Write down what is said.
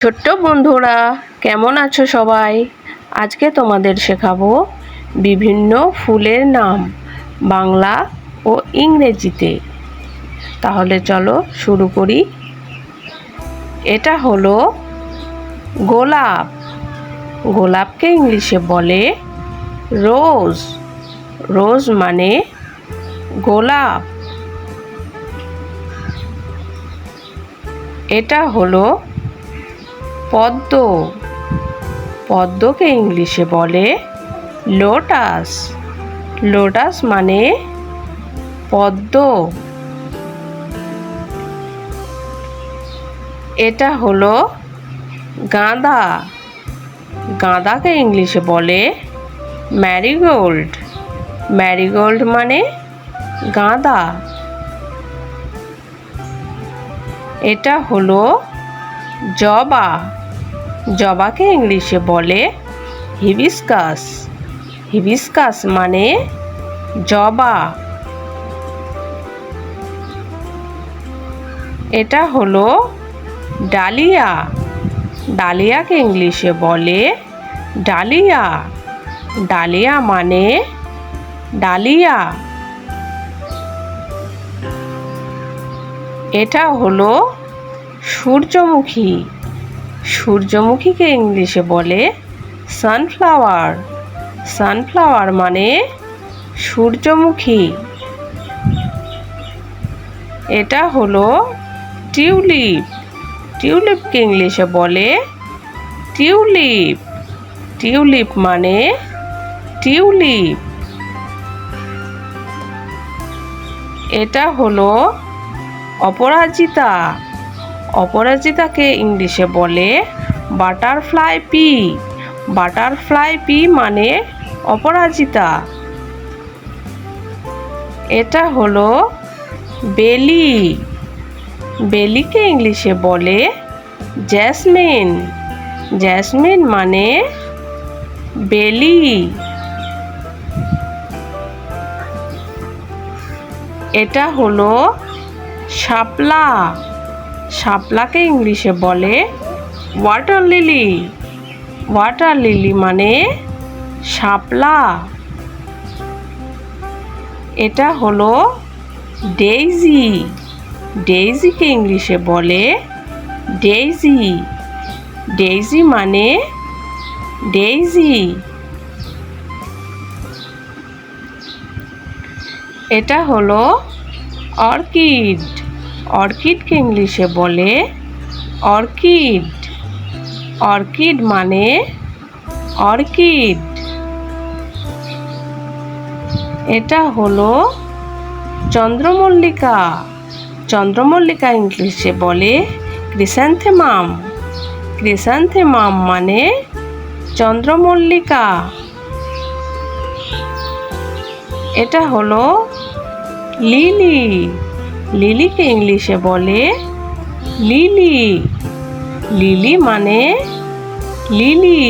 ছোট্ট বন্ধুরা, কেমন আছো সবাই? আজকে তোমাদের শেখাবো বিভিন্ন ফুলের নাম বাংলা ও ইংরেজিতে। তাহলে চলো শুরু করি। এটা হলো গোলাপ। গোলাপকে ইংলিশে বলে রোজ। রোজ মানে গোলাপ। এটা হলো পদ্ম। পদ্মকে ইংলিশে বলে লোটাস। লোটাস মানে পদ্ম। এটা হলো গাঁদা। গাঁদাকে ইংলিশে বলে ম্যারিগোল্ড। ম্যারিগোল্ড মানে গাঁদা। এটা হলো জবা। জবাকে ইংলিশে বলে হিবিস্কাস। হিবিস্কাস মানে জবা। এটা হলো ডালিয়া। ডালিয়াকে ইংলিশে বলে ডালিয়া। ডালিয়া মানে ডালিয়া। এটা হলো সূর্যমুখী। সূর্যমুখীকে ইংলিশে বলে সানফ্লাওয়ার। সানফ্লাওয়ার মানে সূর্যমুখী। এটা হলো টিউলিপ। টিউলিপকে ইংলিশে বলে টিউলিপ। টিউলিপ মানে টিউলিপ। এটা হলো অপরাজিতা। অপরাজিতাকে ইংলিশে বলে বাটারফ্লাই পি। বাটারফ্লাই পি মানে অপরাজিতা। এটা হলো বেলি। বেলিকে ইংলিশে বলে জেসমিন। জেসমিন মানে বেলি। এটা হলো শাপলা। শাপলাকে ইংলিশে বলে ওয়াটার লিলি। ওয়াটার লিলি মানে শাপলা। এটা হলো ডেইজি। ডেইজিকে ইংলিশে বলে ডেইজি। ডেইজি মানে ডেইজি। এটা হলো অর্কিড। অর্কিডকে ইংলিশে বলে অর্কিড। অর্কিড মানে অর্কিড। এটা হলো চন্দ্রমল্লিকা। চন্দ্রমল্লিকা ইংলিশে বলে ক্রিস্যান্থেমাম। ক্রিস্যান্থেমাম মানে চন্দ্রমল্লিকা। এটা হলো লিলি। লিলিকে ইংলিশে বলে লিলি। লিলি মানে লিলি।